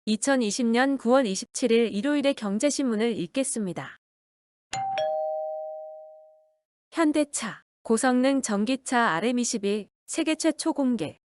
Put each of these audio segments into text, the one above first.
2020년 9월 27일 일요일의 경제신문을 읽겠습니다. 현대차, 고성능 전기차 RM22 세계 최초 공개.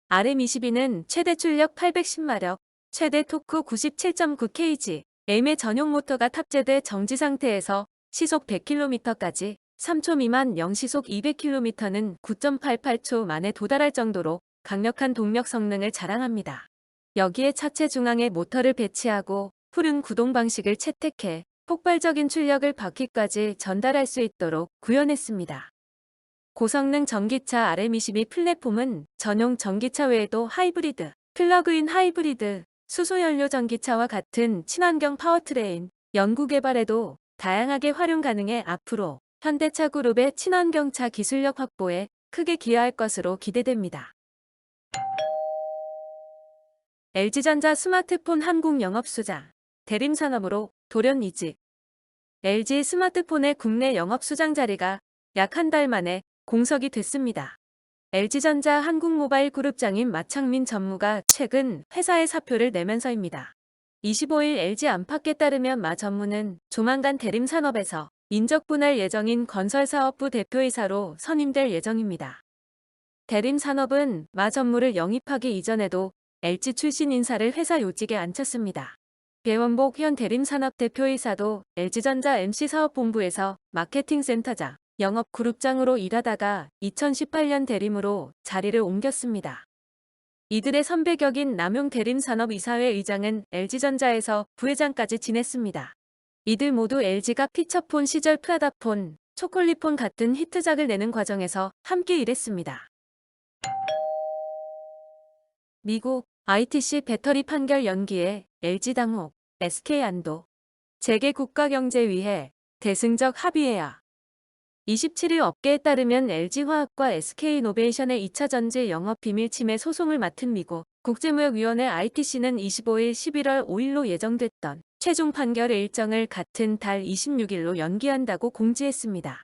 RM22는 최대 출력 810마력, 최대 토크 97.9kg, M의 전용 모터가 탑재돼 정지 상태에서 시속 100km까지 3초 미만 영시속 200km는 9.88초 만에 도달할 정도로 강력한 동력 성능을 자랑합니다. 여기에 차체 중앙에 모터를 배치하고 푸른 구동 방식을 채택해 폭발적인 출력을 바퀴까지 전달할 수 있도록 구현했습니다. 고성능 전기차 RM22 플랫폼은 전용 전기차 외에도 하이브리드, 플러그인 하이브리드, 수소연료 전기차와 같은 친환경 파워트레인, 연구개발에도 다양하게 활용 가능해 앞으로 현대차 그룹의 친환경차 기술력 확보에 크게 기여할 것으로 기대됩니다. LG전자 스마트폰 한국 영업수장, 대림산업으로 돌연 이직. LG 스마트폰의 국내 영업수장 자리가 약 한 달 만에 공석이 됐습니다. LG전자 한국모바일 그룹장인 마창민 전무가 최근 회사에 사표를 내면서입니다. 25일 LG 안팎에 따르면 마 전무는 조만간 대림산업에서 인적 분할 예정인 건설사업부 대표이사로 선임될 예정입니다. 대림산업은 마 전무를 영입하기 이전에도 LG 출신 인사를 회사 요직에 앉혔습니다. 배원복 현 대림산업 대표이사도 LG전자 MC사업본부에서 마케팅센터장, 영업그룹장으로 일하다가 2018년 대림으로 자리를 옮겼습니다. 이들의 선배격인 남용 대림산업이사회 의장은 LG전자에서 부회장까지 지냈습니다. 이들 모두 LG가 피처폰 시절 프라다폰, 초콜릿폰 같은 히트작을 내는 과정에서 함께 일했습니다. 미국 ITC 배터리 판결 연기에 LG 당혹, SK 안도. 재계 국가경제위해 대승적 합의해야. 27일 업계에 따르면 LG화학과 SK이노베이션의 2차 전지 영업 비밀 침해 소송을 맡은 미국 국제무역위원회 ITC는 25일 11월 5일로 예정됐던 최종 판결 일정을 같은 달 26일로 연기한다고 공지했습니다.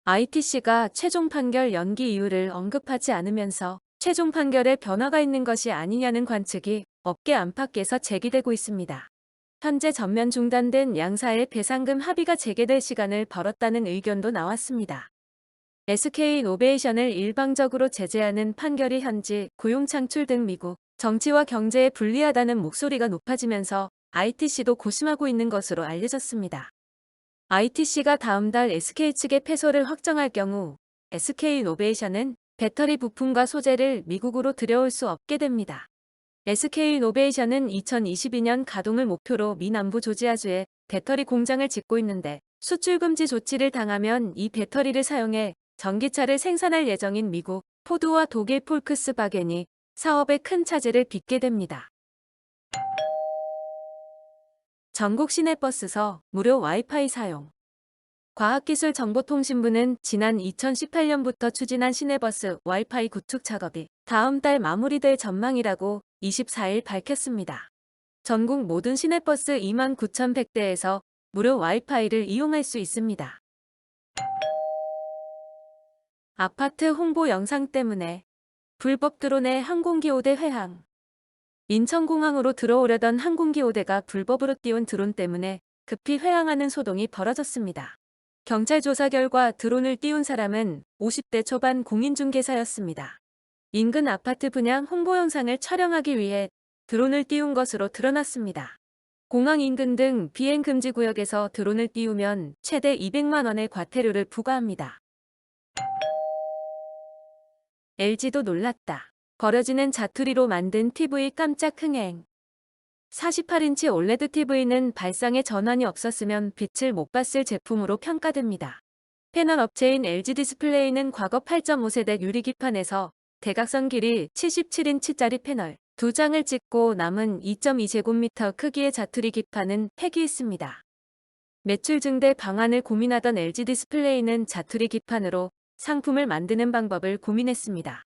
ITC가 최종 판결 연기 이유를 언급하지 않으면서 최종 판결에 변화가 있는 것이 아니냐는 관측이 업계 안팎에서 제기되고 있습니다. 현재 전면 중단된 양사의 배상금 합의가 재개될 시간을 벌었다는 의견도 나왔습니다. SK이노베이션을 일방적으로 제재하는 판결이 현지 고용 창출 등 미국 정치와 경제에 불리하다는 목소리가 높아지면서 ITC도 고심하고 있는 것으로 알려졌습니다. ITC가 다음 달 SK 측의 패소를 확정할 경우 SK이노베이션은 배터리 부품과 소재를 미국으로 들여올 수 없게 됩니다. SK이노베이션은 2022년 가동을 목표로 미 남부 조지아주에 배터리 공장을 짓고 있는데 수출 금지 조치를 당하면 이 배터리를 사용해 전기차를 생산할 예정인 미국 포드와 독일 폴크스바겐이 사업에 큰 차질을 빚게 됩니다. 전국 시내버스서 무료 와이파이 사용. 과학기술정보통신부는 지난 2018년부터 추진한 시내버스 와이파이 구축 작업이 다음 달 마무리될 전망이라고 24일 밝혔습니다. 전국 모든 시내버스 29,100대에서 무료 와이파이를 이용할 수 있습니다. 아파트 홍보 영상 때문에 불법 드론의 항공기 5대 회항. 인천공항으로 들어오려던 항공기 5대가 불법으로 띄운 드론 때문에 급히 회항하는 소동이 벌어졌습니다. 경찰 조사 결과 드론을 띄운 사람은 50대 초반 공인중개사였습니다. 인근 아파트 분양 홍보 영상을 촬영하기 위해 드론을 띄운 것으로 드러났습니다. 공항 인근 등 비행금지 구역에서 드론을 띄우면 최대 200만 원의 과태료를 부과합니다. LG도 놀랐다. 버려지는 자투리로 만든 TV 깜짝 흥행. 48인치 올레드 TV는 발상에 전환이 없었으면 빛을 못 봤을 제품으로 평가됩니다. 패널 업체인 LG 디스플레이는 과거 8.5세대 유리기판에서 대각선 길이 77인치짜리 패널 2장을 찍고 남은 2.2제곱미터 크기의 자투리 기판은 폐기했습니다. 매출 증대 방안을 고민하던 LG 디스플레이는 자투리 기판으로 상품을 만드는 방법을 고민했습니다.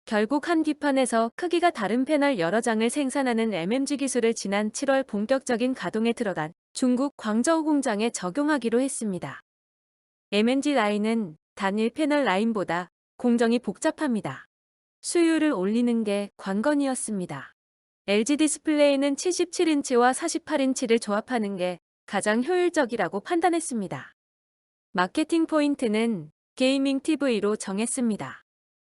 결국 한 기판에서 크기가 다른 패널 여러 장을 생산하는 MMG 기술을 지난 7월 본격적인 가동에 들어간 중국 광저우 공장에 적용하기로 했습니다. MMG 라인은 단일 패널 라인보다 공정이 복잡합니다. 수율을 올리는 게 관건이었습니다. LG 디스플레이는 77인치와 48인치를 조합하는 게 가장 효율적이라고 판단했습니다. 마케팅 포인트는 게이밍 TV로 정했습니다.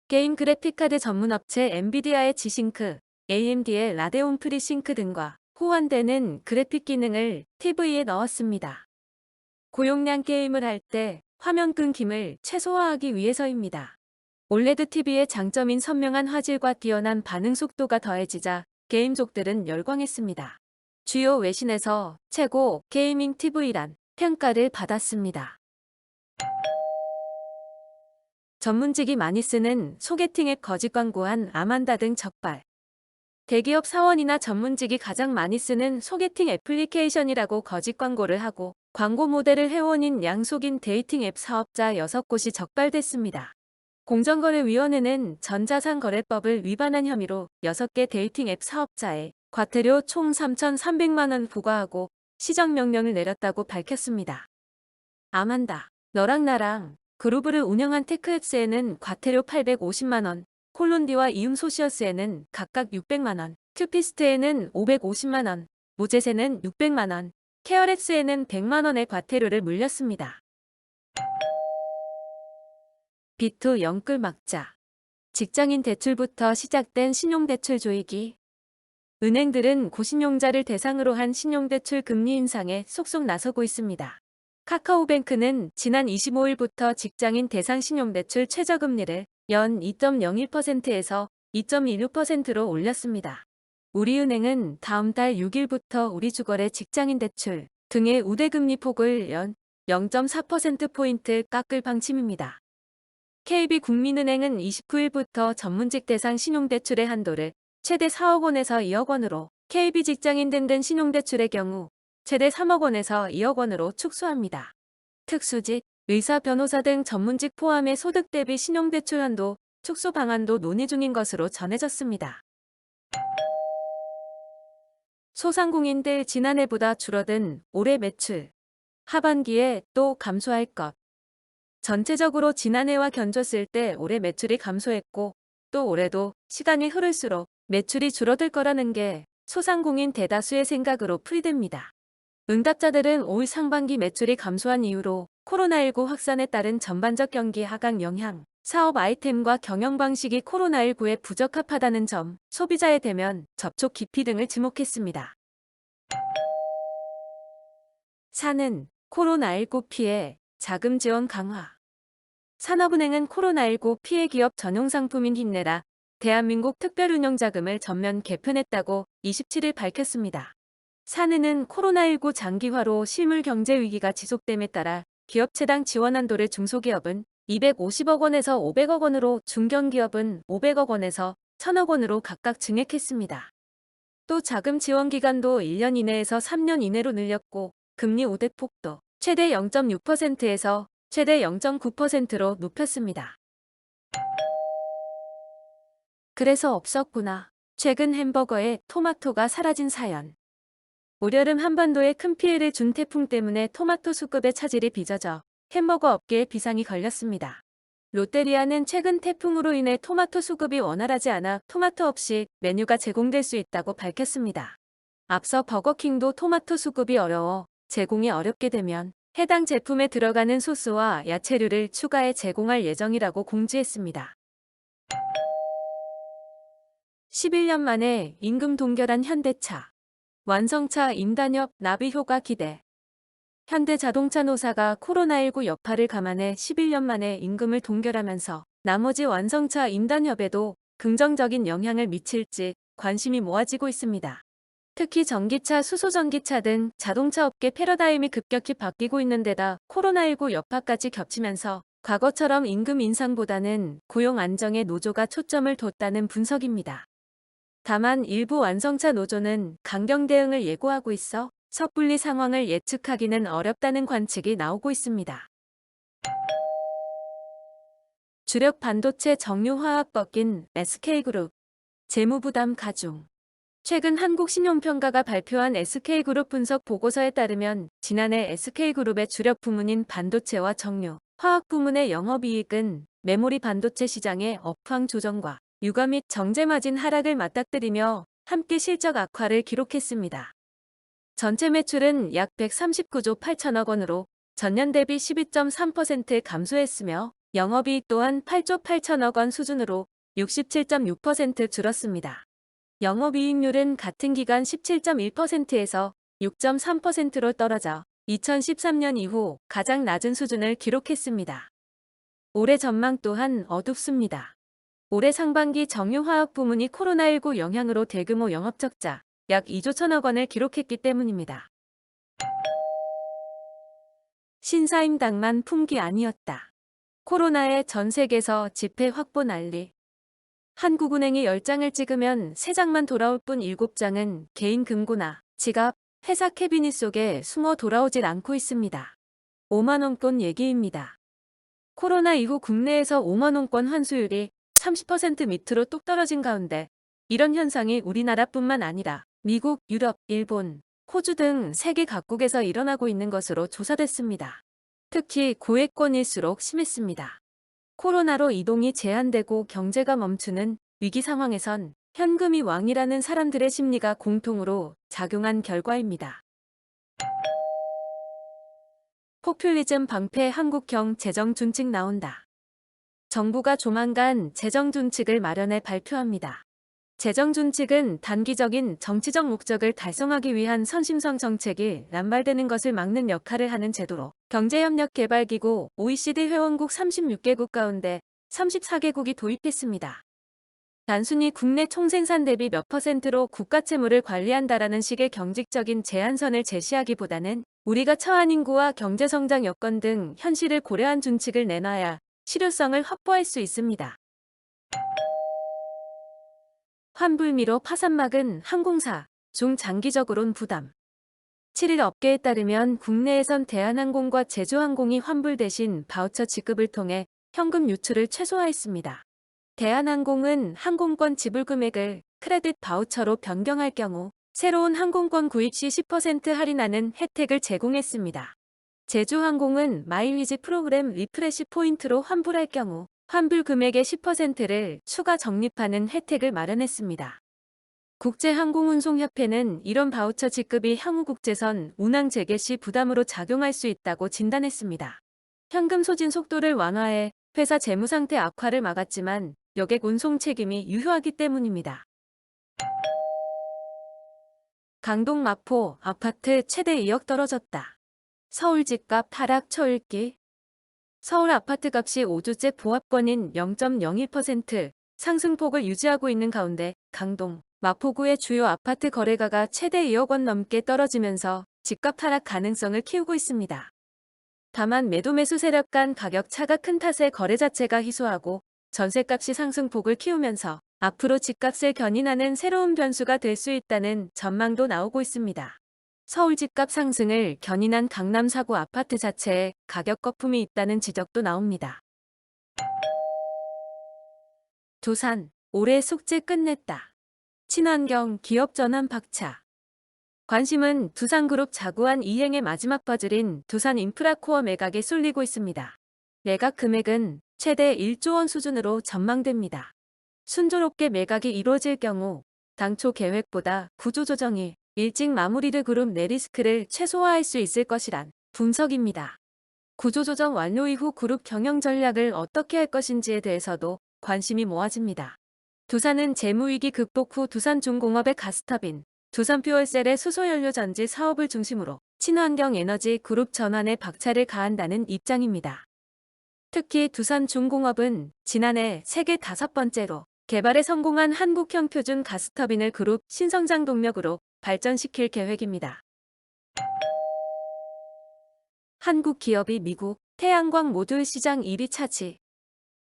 게임 그래픽카드 전문 업체 엔비디아의 지싱크, AMD의 라데온 프리싱크 등과 호환되는 그래픽 기능을 TV에 넣었습니다. 고용량 게임을 할 때 화면 끊김을 최소화하기 위해서입니다. 올레드 TV의 장점인 선명한 화질과 뛰어난 반응 속도가 더해지자 게임족들은 열광했습니다. 주요 외신에서 최고 게이밍 TV란 평가를 받았습니다. 전문직이 많이 쓰는 소개팅 앱 거짓 광고한 아만다 등 적발. 대기업 사원이나 전문직이 가장 많이 쓰는 소개팅 애플리케이션이라고 거짓 광고를 하고 광고 모델을 해원인 양속인 데이팅 앱 사업자 6곳이 적발됐습니다. 공정거래위원회는 전자상거래법을 위반한 혐의로 6개 데이팅 앱 사업자에 과태료 총 3,300만 원 부과하고 시정명령을 내렸다고 밝혔습니다. 아만다, 너랑 나랑 그루브를 운영한 테크앱스에는 과태료 850만 원, 콜론디와 이움소시어스에는 각각 600만 원, 큐피스트에는 550만 원, 모제세는 600만 원, 케어랩스에는 100만 원의 과태료를 물렸습니다. B2 영끌 막자. 직장인 대출부터 시작된 신용대출 조이기. 은행들은 고신용자를 대상으로 한 신용대출 금리 인상에 속속 나서고 있습니다. 카카오뱅크는 지난 25일부터 직장인 대상 신용대출 최저금리를 연 2.01%에서 2.16%로 올렸습니다. 우리은행은 다음 달 6일부터 우리주거래 직장인 대출 등의 우대금리 폭을 연 0.4%포인트 깎을 방침입니다. KB국민은행은 29일부터 전문직 대상 신용대출의 한도를 최대 4억 원에서 2억 원으로, KB 직장인 등등 신용대출의 경우 최대 3억 원에서 2억 원으로 축소합니다. 특수직, 의사, 변호사 등 전문직 포함의 소득 대비 신용대출 한도 축소 방안도 논의 중인 것으로 전해졌습니다. 소상공인들 지난해보다 줄어든 올해 매출. 하반기에 또 감소할 것. 전체적으로 지난해와 견줬을 때 올해 매출이 감소했고 또 올해도 시간이 흐를수록 매출이 줄어들 거라는 게 소상공인 대다수의 생각으로 풀이됩니다. 응답자들은 올 상반기 매출이 감소한 이유로 코로나19 확산에 따른 전반적 경기 하강 영향, 사업 아이템과 경영 방식이 코로나19에 부적합하다는 점, 소비자의 대면, 접촉 기피 등을 지목했습니다. 사는 코로나19 피해 자금 지원 강화. 산업은행은 코로나19 피해 기업 전용 상품인 힘내라 대한민국 특별운용자금을 전면 개편했다고 27일 밝혔습니다. 산은은 코로나19 장기화로 실물 경제 위기가 지속됨에 따라 기업체당 지원 한도를 중소기업은 250억 원에서 500억 원으로, 중견기업은 500억 원에서 1000억 원으로 각각 증액했습니다. 또 자금 지원 기간도 1년 이내에서 3년 이내로 늘렸고 금리 우대폭도 최대 0.6%에서 최대 0.9%로 높였습니다. 그래서 없었구나. 최근 햄버거에 토마토가 사라진 사연. 올여름 한반도에 큰 피해를 준 태풍 때문에 토마토 수급의 차질이 빚어져 햄버거 업계에 비상이 걸렸습니다. 롯데리아는 최근 태풍으로 인해 토마토 수급이 원활하지 않아 토마토 없이 메뉴가 제공될 수 있다고 밝혔습니다. 앞서 버거킹도 토마토 수급이 어려워 제공이 어렵게 되면 해당 제품에 들어가는 소스와 야채류를 추가해 제공할 예정이라고 공지했습니다. 11년 만에 임금 동결한 현대차. 완성차 임단협 납의 효과 기대. 현대자동차 노사가 코로나19 여파를 감안해 11년 만에 임금을 동결하면서 나머지 완성차 임단협에도 긍정적인 영향을 미칠지 관심이 모아지고 있습니다. 특히 전기차, 수소전기차 등 자동차 업계 패러다임이 급격히 바뀌고 있는 데다 코로나19 여파까지 겹치면서 과거처럼 임금 인상보다는 고용 안정에 노조가 초점을 뒀다는 분석입니다. 다만 일부 완성차 노조는 강경 대응을 예고하고 있어 섣불리 상황을 예측하기는 어렵다는 관측이 나오고 있습니다. 주력 반도체 정유화학 벗긴 SK그룹. 재무부담 가중. 최근 한국신용평가가 발표한 SK그룹 분석 보고서에 따르면 지난해 SK그룹의 주력 부문인 반도체와 정유, 화학 부문의 영업이익은 메모리 반도체 시장의 업황 조정과 유가 및 정제 마진 하락을 맞닥뜨리며 함께 실적 악화를 기록했습니다. 전체 매출은 약 139조 8천억 원으로 전년 대비 12.3% 감소했으며 영업이익 또한 8조 8천억 원 수준으로 67.6% 줄었습니다. 영업이익률은 같은 기간 17.1%에서 6.3%로 떨어져 2013년 이후 가장 낮은 수준을 기록했습니다. 올해 전망 또한 어둡습니다. 올해 상반기 정유화학 부문이 코로나19 영향으로 대규모 영업적자 약 2조 천억 원을 기록했기 때문입니다. 신사임당만 품귀 아니었다. 코로나에 전 세계에서 지폐 확보 난리. 한국은행이 10장을 찍으면 3장만 돌아올 뿐 7장은 개인 금고나 지갑, 회사 캐비닛 속에 숨어 돌아오질 않고 있습니다. 5만원권 얘기입니다. 코로나 이후 국내에서 5만원권 환수율이 30% 밑으로 뚝 떨어진 가운데 이런 현상이 우리나라뿐만 아니라 미국, 유럽, 일본, 호주 등 세계 각국에서 일어나고 있는 것으로 조사됐습니다. 특히 고액권일수록 심했습니다. 코로나로 이동이 제한되고 경제가 멈추는 위기 상황에선 현금이 왕이라는 사람들의 심리가 공통으로 작용한 결과입니다. 포퓰리즘 방패 한국형 재정준칙 나온다. 정부가 조만간 재정준칙을 마련해 발표합니다. 재정준칙은 단기적인 정치적 목적을 달성하기 위한 선심성 정책이 남발되는 것을 막는 역할을 하는 제도로 경제협력개발기구 OECD 회원국 36개국 가운데 34개국이 도입했습니다. 단순히 국내 총생산 대비 몇 %로 국가채무를 관리한다라는 식의 경직적인 제한선을 제시하기보다는 우리가 처한 인구와 경제성장 여건 등 현실을 고려한 준칙을 내놔야 실효성을 확보할 수 있습니다. 환불미로 파산막은 항공사, 중장기적으론 부담. 7일 업계에 따르면 국내에선 대한항공과 제주항공이 환불 대신 바우처 지급을 통해 현금 유출을 최소화했습니다. 대한항공은 항공권 지불 금액을 크레딧 바우처로 변경할 경우 새로운 항공권 구입 시 10% 할인하는 혜택을 제공했습니다. 제주항공은 마일리지 프로그램 리프레시 포인트로 환불할 경우 환불 금액의 10%를 추가 적립하는 혜택을 마련했습니다. 국제항공운송협회는 이런 바우처 지급이 향후 국제선 운항 재개 시 부담으로 작용할 수 있다고 진단했습니다. 현금 소진 속도를 완화해 회사 재무상태 악화를 막았지만 여객 운송 책임이 유효하기 때문입니다. 강동 마포 아파트 최대 2억 떨어졌다. 서울 집값 하락 초읽기. 서울 아파트값이 5주째 보합권인 0.01% 상승폭을 유지하고 있는 가운데 강동, 마포구의 주요 아파트 거래가가 최대 2억 원 넘게 떨어지면서 집값 하락 가능성을 키우고 있습니다. 다만 매도 매수 세력 간 가격 차가 큰 탓에 거래 자체가 희소하고 전세값이 상승폭을 키우면서 앞으로 집값을 견인하는 새로운 변수가 될 수 있다는 전망도 나오고 있습니다. 서울 집값 상승을 견인한 강남 4구 아파트 자체에 가격 거품이 있다는 지적도 나옵니다. 두산, 올해 숙제 끝냈다. 친환경 기업 전환 박차. 관심은 두산그룹 자구안 이행의 마지막 퍼즐인 두산인프라코어 매각에 쏠리고 있습니다. 매각 금액은 최대 1조 원 수준으로 전망됩니다. 순조롭게 매각이 이루어질 경우 당초 계획보다 구조조정이 일찍 마무리될 그룹 내 리스크를 최소화할 수 있을 것이란 분석입니다. 구조조정 완료 이후 그룹 경영 전략을 어떻게 할 것인지에 대해서도 관심이 모아집니다. 두산은 재무위기 극복 후 두산중공업의 가스터빈, 두산퓨얼셀의 수소연료 전지 사업을 중심으로 친환경 에너지 그룹 전환에 박차를 가한다는 입장입니다. 특히 두산중공업은 지난해 세계 5번째로 개발에 성공한 한국형 표준 가스터빈을 그룹 신성장 동력으로 발전시킬 계획입니다. 한국 기업이 미국 태양광 모듈 시장 1위 차지.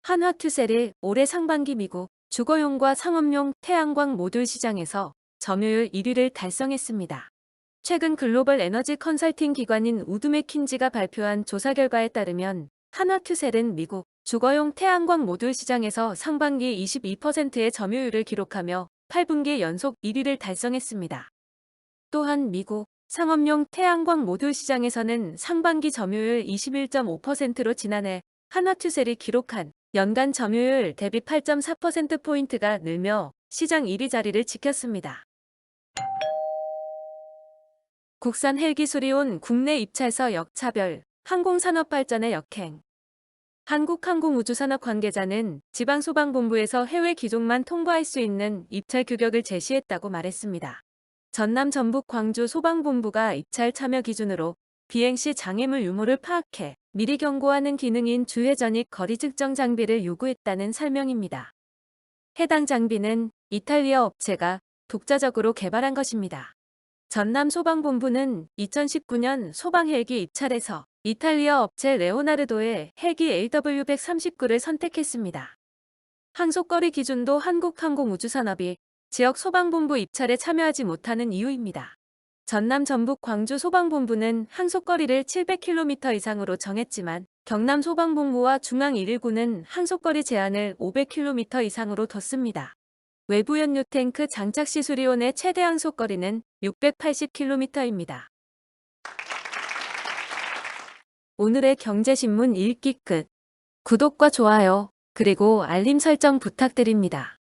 한화투셀이 올해 상반기 미국 주거용과 상업용 태양광 모듈 시장에서 점유율 1위를 달성했습니다. 최근 글로벌 에너지 컨설팅 기관인 우드 맥킨지가 발표한 조사 결과에 따르면 한화투셀은 미국 주거용 태양광 모듈 시장에서 상반기 22%의 점유율을 기록하며 8분기 연속 1위를 달성했습니다. 또한 미국 상업용 태양광 모듈 시장에서는 상반기 점유율 21.5%로 지난해 한화투셀이 기록한 연간 점유율 대비 8.4%포인트가 늘며 시장 1위 자리를 지켰습니다. 국산 헬기 수리온 국내 입찰서 역차별, 항공산업 발전의 역행. 한국항공우주산업 관계자는 지방소방본부에서 해외 기종만 통보할 수 있는 입찰 규격을 제시했다고 말했습니다. 전남, 전북, 광주 소방본부가 입찰 참여 기준으로 비행 시 장애물 유무를 파악해 미리 경고하는 기능인 주회전익 거리 측정 장비를 요구했다는 설명입니다. 해당 장비는 이탈리아 업체가 독자적으로 개발한 것입니다. 전남 소방본부는 2019년 소방 헬기 입찰에서 이탈리아 업체 레오나르도의 헬기 AW139를 선택했습니다. 항속거리 기준도 한국항공우주산업이 지역 소방본부 입찰에 참여하지 못하는 이유입니다. 전남, 전북, 광주 소방본부는 항속거리를 700km 이상으로 정했지만 경남 소방본부와 중앙119는 항속거리 제한을 500km 이상으로 뒀습니다. 외부 연료 탱크 장착 시 수리온의 최대 항속거리는 680km입니다. 오늘의 경제신문 읽기 끝. 구독과 좋아요, 그리고 알림 설정 부탁드립니다.